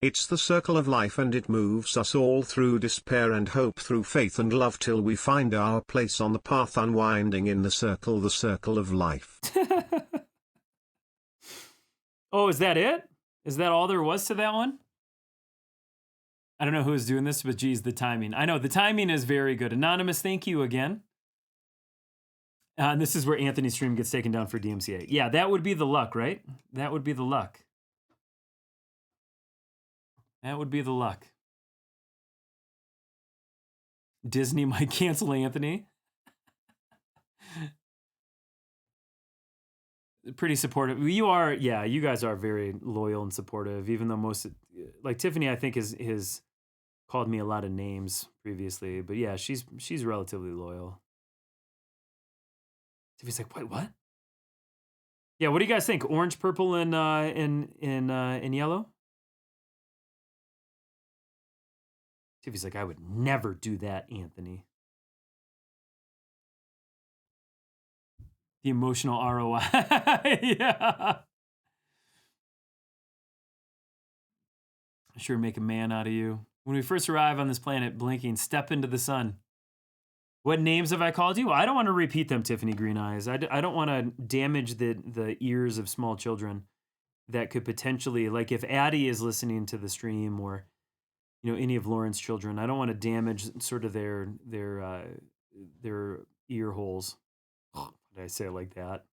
It's the circle of life, and it moves us all through despair and hope, through faith and love, till we find our place on the path, unwinding in the circle of life. Oh, is that it? Is that all there was to that one? I don't know who's doing this, but geez, the timing. I know the timing is very good. Anonymous, thank you again. And this is where Anthony's stream gets taken down for DMCA. Yeah, that would be the luck, right? That would be the luck. That would be the luck. Disney might cancel Anthony. Pretty supportive. You are, yeah, you guys are very loyal and supportive, even though most, like Tiffany, I think is called me a lot of names previously, but yeah, she's relatively loyal. Tiffany's like, wait, what? Yeah, what do you guys think? Orange, purple, and yellow? Tiffany's like, I would never do that, Anthony. The emotional ROI. Yeah. Sure, make a man out of you. When we first arrive on this planet, blinking, step into the sun. What names have I called you? I don't want to repeat them, Tiffany Green Eyes. I don't want to damage the ears of small children that could potentially, like if Addie is listening to the stream, or any of Lauren's children, I don't want to damage sort of their ear holes. Did I say it like that?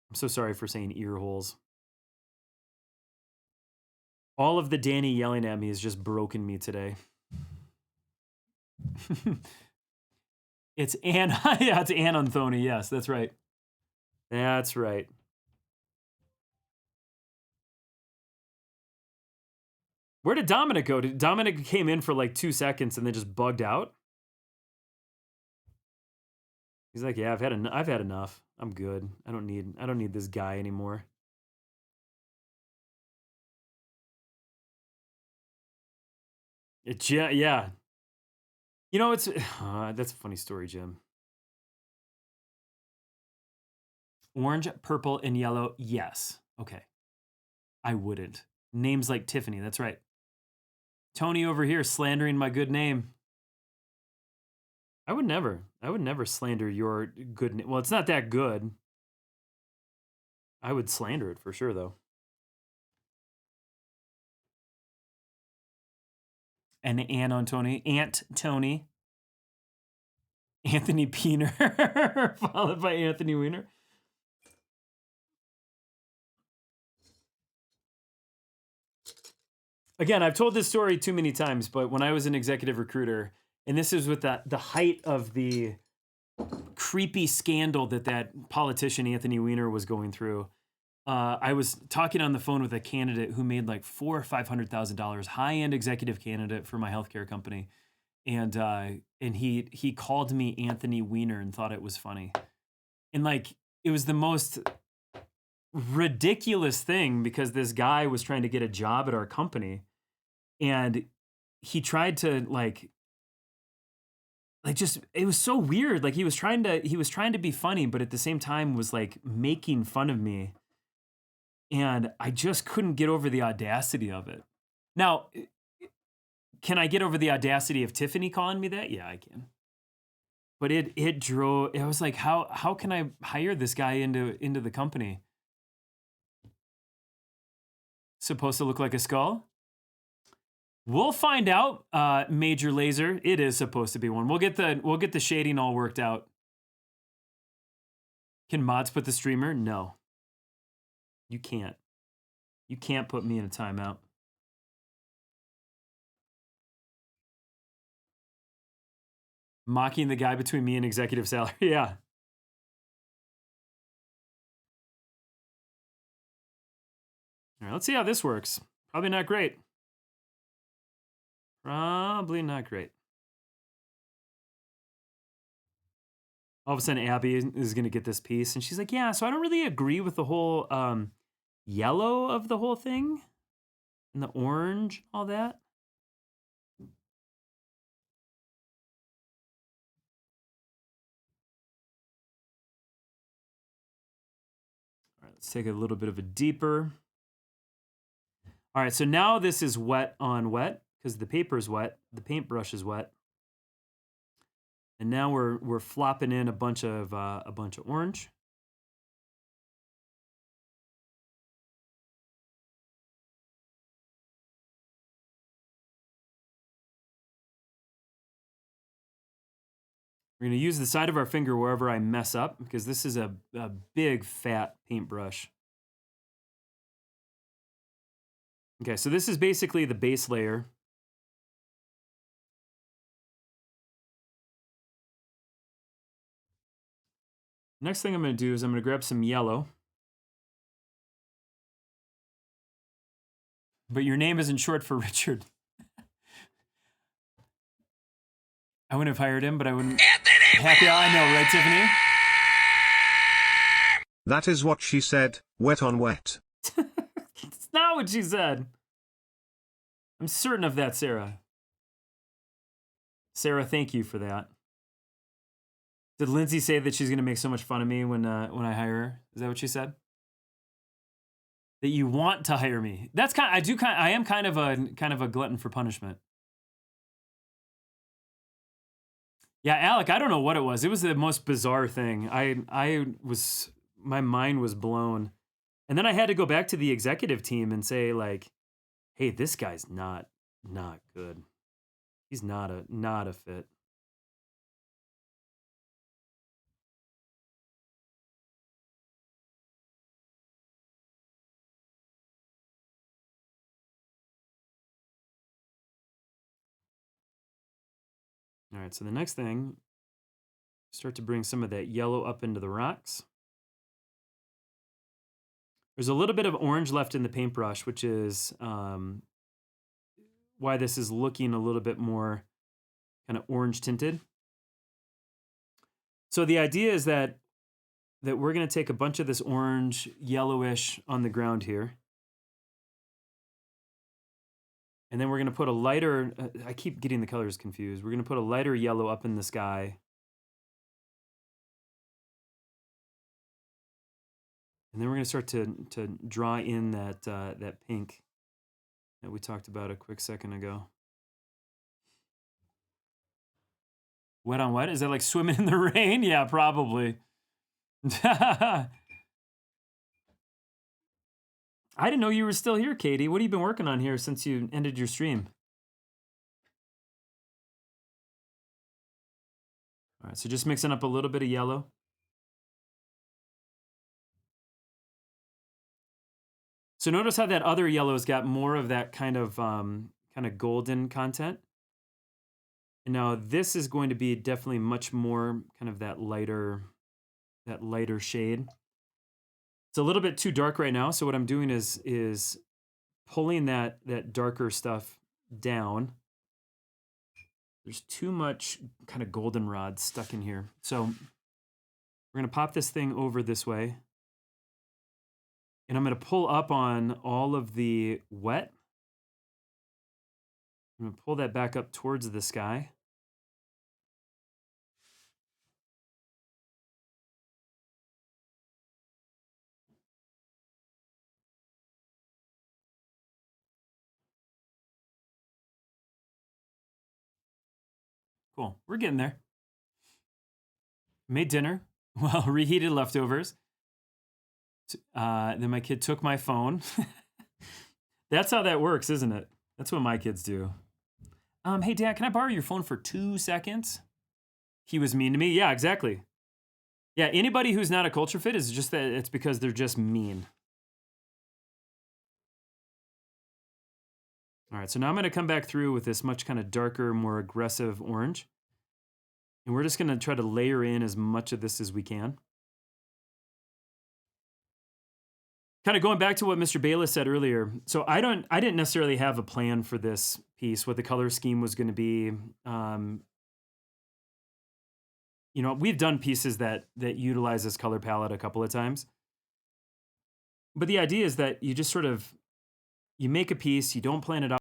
I'm so sorry for saying ear holes. All of the Danny yelling at me has just broken me today. It's Ann. Yeah, it's Ann Anthony. Yes, that's right. That's right. Where did Dominic go? Dominic came in for like 2 seconds and then just bugged out? He's like, yeah, I've had enough. I'm good. I don't need this guy anymore. Yeah. It's that's a funny story, Jim. Orange, purple, and yellow. Yes. Okay. I wouldn't. Names like Tiffany. That's right. Tony over here slandering my good name. I would never slander your good name. Well, it's not that good. I would slander it for sure, though. And Aunt Tony, Anthony Peener, followed by Anthony Weiner. Again, I've told this story too many times, but when I was an executive recruiter, and this is with the height of the creepy scandal that politician Anthony Weiner was going through, I was talking on the phone with a candidate who made like $400,000 or $500,000, high-end executive candidate for my healthcare company, and he called me Anthony Weiner and thought it was funny, and like it was the most ridiculous thing because this guy was trying to get a job at our company, and he tried to like just it was so weird. Like he was trying to be funny, but at the same time was like making fun of me. And I just couldn't get over the audacity of it. Now, can I get over the audacity of Tiffany calling me that? Yeah, I can. But it was like, how can I hire this guy into the company? Supposed to look like a skull? We'll find out, Major Laser. It is supposed to be one. We'll get the shading all worked out. Can mods put the streamer? No. You can't. You can't put me in a timeout. Mocking the guy between me and executive salary. Yeah. All right, let's see how this works. Probably not great. Probably not great. All of a sudden, Abby is going to get this piece, and she's like, yeah, so I don't really agree with the whole yellow of the whole thing, and the orange, all that. All right, let's take a little bit of a deeper All right, so now this is wet on wet because the paper is wet, the paintbrush is wet, and now we're flopping in a bunch of orange. We're going to use the side of our finger wherever I mess up because this is a big fat paintbrush. Okay, so this is basically the base layer. Next thing I'm going to do is I'm going to grab some yellow. But your name isn't short for Richard. I wouldn't have hired him, but I wouldn't. Happy, I know, right, Tiffany? That is what she said, wet on wet. It's not what she said. I'm certain of that, Sarah. Sarah, thank you for that. Did Lindsay say that she's going to make so much fun of me when I hire her? Is that what she said? That you want to hire me? That's I am kind of a glutton for punishment. Yeah, Alec, I don't know what it was. It was the most bizarre thing. My mind was blown. And then I had to go back to the executive team and say, like, hey, this guy's not good. He's not a fit. All right, so the next thing, start to bring some of that yellow up into the rocks. There's a little bit of orange left in the paintbrush, which is why this is looking a little bit more kind of orange tinted. So the idea is that we're going to take a bunch of this orange, yellowish on the ground here. And then we're going to put a lighter, I keep getting the colors confused. We're going to put a lighter yellow up in the sky. And then we're going to start to draw in that pink that we talked about a quick second ago. Wet on wet? Is that like swimming in the rain? Yeah, probably. I didn't know you were still here, Katie. What have you been working on here since you ended your stream? All right, so just mixing up a little bit of yellow. So notice how that other yellow's got more of that kind of golden content. And now this is going to be definitely much more kind of that lighter shade. It's a little bit too dark right now, so what I'm doing is pulling that darker stuff down. There's too much kind of goldenrod stuck in here. So we're gonna pop this thing over this way. And I'm gonna pull up on all of the wet. I'm gonna pull that back up towards the sky. Cool, we're getting there. Made dinner, well, reheated leftovers. Then my kid took my phone. That's how that works, isn't it? That's what my kids do. Hey, Dad, can I borrow your phone for 2 seconds? He was mean to me. Yeah, exactly. Yeah, anybody who's not a culture fit is just that it's because they're just mean. All right, so now I'm going to come back through with this much kind of darker, more aggressive orange. And we're just going to try to layer in as much of this as we can. Kind of going back to what Mr. Bayless said earlier. So I didn't necessarily have a plan for this piece, what the color scheme was going to be. You know, we've done pieces that utilize this color palette a couple of times. But the idea is that you just sort of, you make a piece, you don't plan it out.